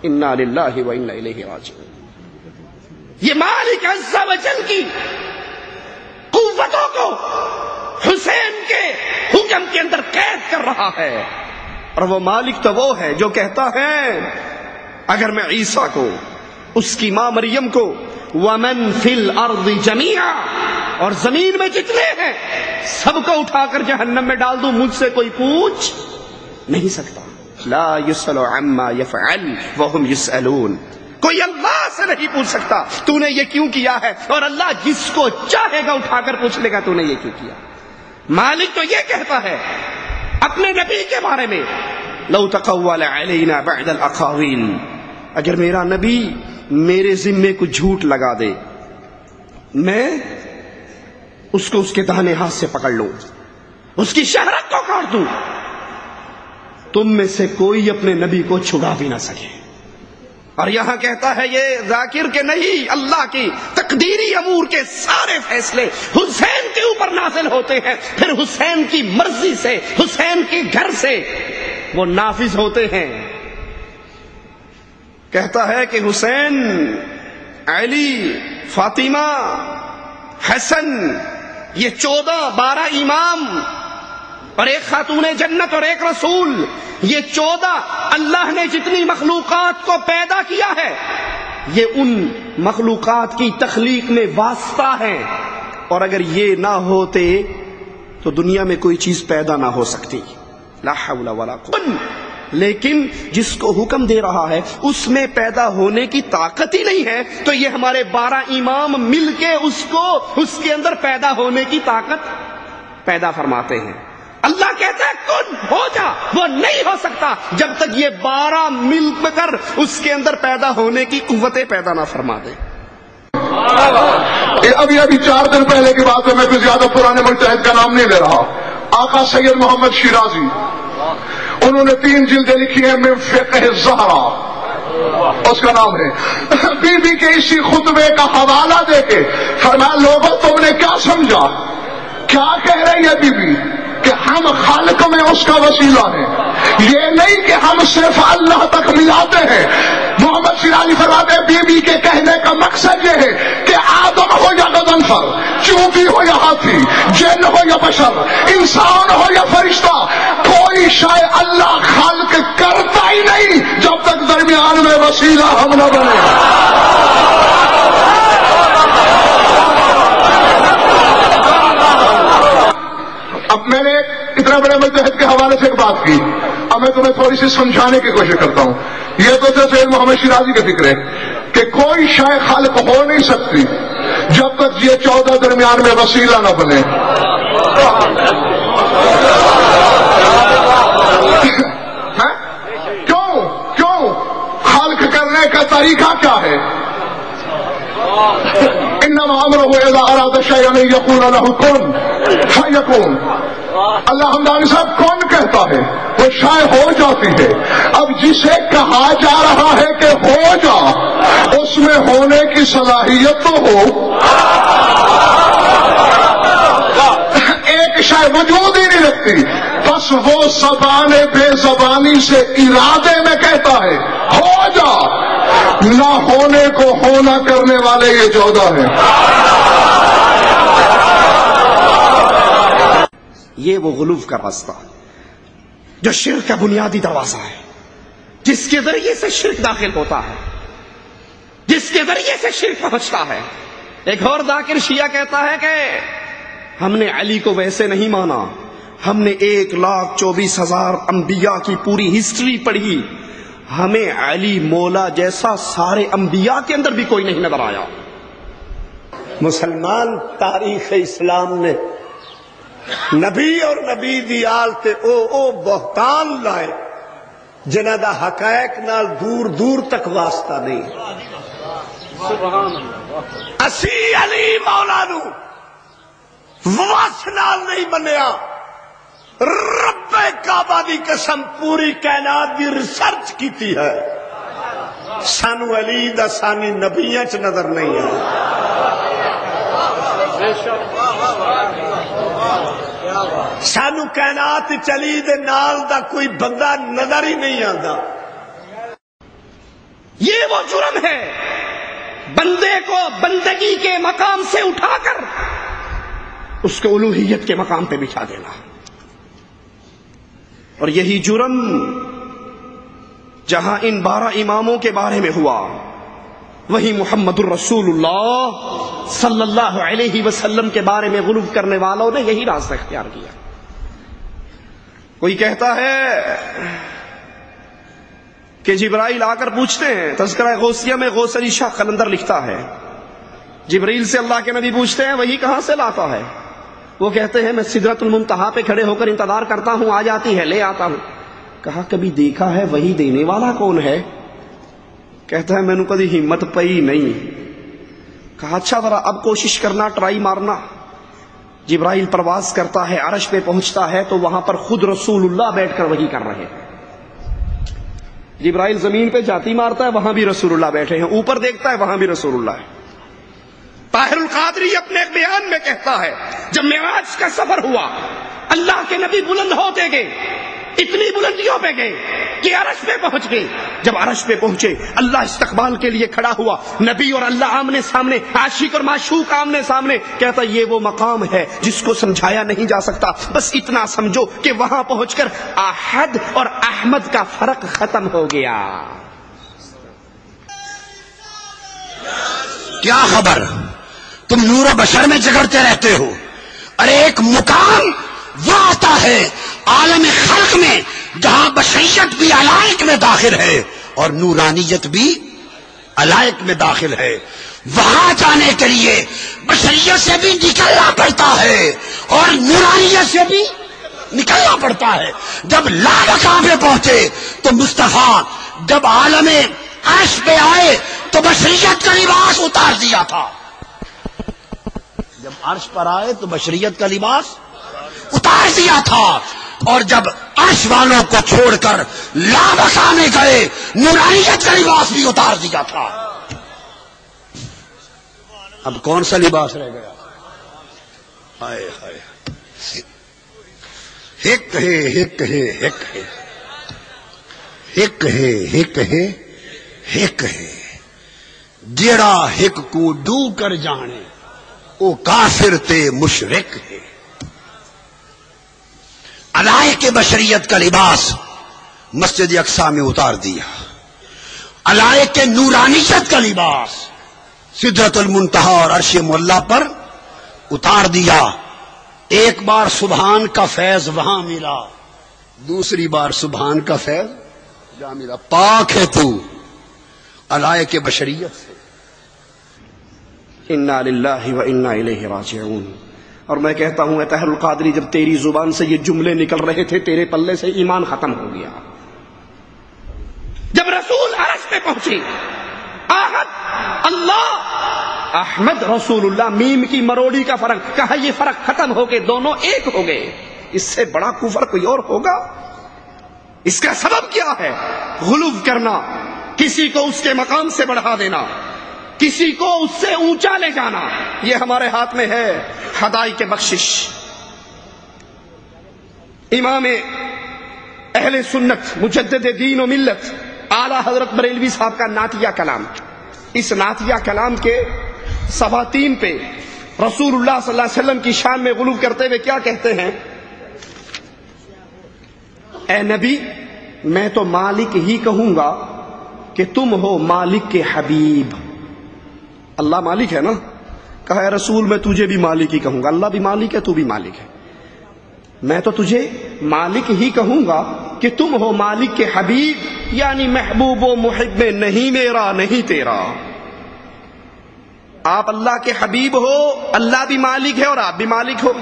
انا للہ و انا الیہ راجعون۔ یہ مالک عز و جل کی قوتوں کو حسین کے حکم کے اندر قید کر رہا ہے، اور وہ مالک تو وہ ہے جو کہتا ہے اگر میں عیسیٰ کو، اس کی ماں مریم کو، وَمَن فِي الْأَرْضِ جَمِيعًا، اور زمین میں جتنے ہیں سب کو اٹھا کر جہنم میں ڈال دوں، مجھ سے کوئی پوچھ نہیں سکتا۔ لا يسأل عما يفعل وهم يسألون، کوئی اللہ سے نہیں پوچھ سکتا تو نے یہ کیوں کیا ہے، اور اللہ جس کو چاہے گا اٹھا کر پوچھ لے گا تو نے یہ کیوں کیا۔ مالک تو یہ کہتا ہے اپنے نبی کے بارے میں، لو تقول علینا بعد الاقاویل، اگر میرا نبی میرے ذمے کو جھوٹ لگا دے، میں اس کو اس کے داہنے ہاتھ سے پکڑ لوں، اس کی شہرت کو کاٹ دوں، تم میں سے کوئی اپنے نبی کو چھڑا بھی نہ سکے۔ اور یہاں کہتا ہے یہ ذاکر کے نہیں، اللہ کی تقدیری امور کے سارے فیصلے حسین کے اوپر نازل ہوتے ہیں، پھر حسین کی مرضی سے، حسین کے گھر سے وہ نافذ ہوتے ہیں۔ کہتا ہے کہ حسین، علی، فاطمہ، حسن، یہ 12 امام اور ایک خاتون جنت اور ایک رسول، یہ 14 اللہ نے جتنی مخلوقات کو پیدا کیا ہے یہ ان مخلوقات کی تخلیق میں واسطہ ہے، اور اگر یہ نہ ہوتے تو دنیا میں کوئی چیز پیدا نہ ہو سکتی۔ لا حول ولا قوت، لیکن جس کو حکم دے رہا ہے اس میں پیدا ہونے کی طاقت ہی نہیں ہے، تو یہ ہمارے 12 امام مل کے اس کو اس کے اندر پیدا ہونے کی طاقت پیدا فرماتے ہیں۔ اللہ کہتا ہے کن، ہو جا، وہ نہیں ہو سکتا جب تک یہ 12 مل کر اس کے اندر پیدا ہونے کی قوتیں پیدا نہ فرما دے۔ ابھی 4 دن پہلے کی بات ہے، میں کوئی زیادہ پرانے مجتہد کا نام نہیں لے رہا، آقا سید محمد شیرازی، انہوں نے 3 جلدیں لکھی ہیں من فقہ الزہرا، اس کا نام ہے، بی بی کے اسی خطبے کا حوالہ دے کے فرمایا لوگوں تم نے کیا سمجھا، کیا کہہ رہی ہے بی بی کہ ہم خالق میں اس کا وسیلہ ہے، یہ نہیں کہ ہم صرف اللہ تک ملاتے ہیں۔ محمد شیرازی فرماتے ہیں بی بی کے کہنے کا مقصد یہ ہے کہ آدم ہو یا غضنفر، چونٹی ہو یا ہاتھی، جن ہو یا بشر، انسان ہو یا فرشتہ، کوئی شے اللہ خالق کرتا ہی نہیں جب تک درمیان میں وسیلہ ہم نہ بنے۔ اب میں نے اتنا بڑے مجتہد کے حوالے سے ایک بات کی، اب میں تمہیں تھوڑی سی سمجھانے کی کوشش کرتا ہوں۔ یہ تو سید محمد شیرازی کا فکر ہے کہ کوئی شے خالق ہو نہیں سکتی جب تک یہ 14 درمیان میں وسیلہ نہ بنے۔ کیوں خالق کرنے کا طریقہ کیا ہے؟ انما امرہ اذا اراد شیئا ان یقول له کن فیکون۔ اللہ ہمدانی صاحب کون کہتا ہے وہ شے ہو جاتی ہے۔ اب جسے کہا جا رہا ہے کہ ہو جا، اس میں ہونے کی صلاحیت تو ہو۔ ایک شے وجود ہی نہیں رکھتی، بس وہ زبان بے زبانی سے ارادے میں کہتا ہے ہو جا، نہ ہونے کو ہونا کرنے والے یہ 14 ہیں۔ یہ وہ غلوف کا راستہ جو شرک کا بنیادی دروازہ ہے، جس کے ذریعے سے شرک داخل ہوتا ہے، جس کے ذریعے سے شرک پہنچتا ہے۔ ایک اور ذاکر شیعہ کہتا ہے کہ ہم نے علی کو ویسے نہیں مانا، ہم نے 1,24,000 انبیاء کی پوری ہسٹری پڑھی، ہمیں علی مولا جیسا سارے انبیاء کے اندر بھی کوئی نہیں نظر آیا۔ مسلمان تاریخ اسلام نے نبی اور نبی دی آل تے او بہتان لائے جنہ دا حقائق نال دور دور تک واسطہ نہیں۔ اسی علی مولا نو وس نال نہیں منیا، رب کعبہ دی قسم پوری کائنات دی ریسرچ کیتی ہے، سانو علی دا ثانی نبیاں چ نظر نہیں ہے۔ سانو کائنات چلی دے نال دا کوئی بندہ نظر ہی نہیں آتا۔ یہ وہ جرم ہے بندے کو بندگی کے مقام سے اٹھا کر اس کو الوہیت کے مقام پہ بٹھا دینا. اور یہی جرم جہاں ان 12 اماموں کے بارے میں ہوا، وہی محمد الرسول اللہ صلی اللہ علیہ وسلم کے بارے میں غلو کرنے والوں نے یہی راستہ اختیار کیا. کوئی کہتا ہے کہ جبرائیل آ کر پوچھتے ہیں، تذکرہ غوثیہ میں غوث علی شاہ قلندر لکھتا ہے، جبرائیل سے اللہ کے نبی پوچھتے ہیں وہی کہاں سے لاتا ہے؟ وہ کہتے ہیں میں سدرۃ المنتہا پہ کھڑے ہو کر انتظار کرتا ہوں، آ جاتی ہے لے آتا ہوں. کہا کبھی دیکھا ہے وہی دینے والا کون ہے؟ کہتا ہے میں نے کبھی ہمت پئی نہیں. کہا اچھا ذرا اب کوشش کرنا، ٹرائی مارنا. جبرائیل پرواز کرتا ہے، عرش پہ پہنچتا ہے تو وہاں پر خود رسول اللہ بیٹھ کر وحی کر رہے ہیں. جبرائیل زمین پہ جاتی مارتا ہے، وہاں بھی رسول اللہ بیٹھے ہیں. اوپر دیکھتا ہے، وہاں بھی رسول اللہ ہے. طاہر القادری اپنے ایک بیان میں کہتا ہے جب معراج کا سفر ہوا اللہ کے نبی بلند ہوتے گئے، اتنی بلندیوں پہ گئے کہ عرش پہ پہنچ گئے. جب عرش پہ پہنچے اللہ استقبال کے لیے کھڑا ہوا، نبی اور اللہ آمنے سامنے، عاشق اور معشوق آمنے سامنے. کہتا یہ وہ مقام ہے جس کو سمجھایا نہیں جا سکتا، بس اتنا سمجھو کہ وہاں پہنچ کر احد اور احمد کا فرق ختم ہو گیا. کیا خبر تم نور و بشر میں جگڑتے رہتے ہو؟ ارے ایک مقام وہ آتا ہے عالم خلق میں جہاں بشریت بھی علائق میں داخل ہے اور نورانیت بھی علائق میں داخل ہے. وہاں جانے کے لیے بشریت سے بھی نکلنا پڑتا ہے اور نورانیت سے بھی نکلنا پڑتا ہے. جب لامکان پہ پہنچے تو مصطفیٰ جب عالم عرش پہ آئے تو بشریت کا لباس اتار دیا تھا. جب عرش پر آئے تو بشریت کا لباس اتار دیا تھا، اور جب عرش والوں کو چھوڑ کر لامکان میں گئے نورانیت کا لباس بھی اتار دیا تھا. اب کون سا لباس رہ گیا؟ ہائے ہائے، ہک ہے ہک ہے ہک ہے ہک ہے ہک ہے ہک ہے. جیڑا ہک کو ڈو کر جانے او کافر تے مشرک ہے. علائق بشریت کا لباس مسجد اقصی میں اتار دیا، علائق نورانیت کا لباس سدرۃ المنتہا اور عرش معلیٰ پر اتار دیا. ایک بار سبحان کا فیض وہاں ملا، دوسری بار سبحان کا فیض جہاں ملا. پاک ہے تو علائق بشریت سے. انا للہ و انا الیہ راجعون. اور میں کہتا ہوں اے طاہر القادری، جب تیری زبان سے یہ جملے نکل رہے تھے تیرے پلے سے ایمان ختم ہو گیا. جب رسول عرش پہ پہنچے، احد اللہ، احمد رسول اللہ، میم کی مروڑی کا فرق، کہا یہ فرق ختم ہو کے دونوں ایک ہو گئے. اس سے بڑا کفر کوئی اور ہوگا؟ اس کا سبب کیا ہے؟ غلو کرنا، کسی کو اس کے مقام سے بڑھا دینا، کسی کو اس سے اونچا لے جانا. یہ ہمارے ہاتھ میں ہے. ہدایت بخشش امام اہل سنت مجدد دین و ملت اعلی حضرت بریلوی صاحب کا نعتیہ کلام، اس نعتیہ کلام کے صفحہ 3 پہ رسول اللہ صلی اللہ علیہ وسلم کی شان میں غلو کرتے ہوئے کیا کہتے ہیں؟ اے نبی، میں تو مالک ہی کہوں گا کہ تم ہو مالک کے حبیب. اللہ مالک ہے نا؟ کہا اے رسول میں تجھے بھی مالک ہی کہوں گا. اللہ بھی مالک ہے، تو بھی مالک ہے. میں تو تجھے مالک ہی کہوں گا کہ تم ہو مالک کے حبیب، یعنی محبوب و محب میں نہیں میرا نہیں تیرا. آپ اللہ کے حبیب ہو، اللہ بھی مالک ہے اور آپ بھی مالک ہو.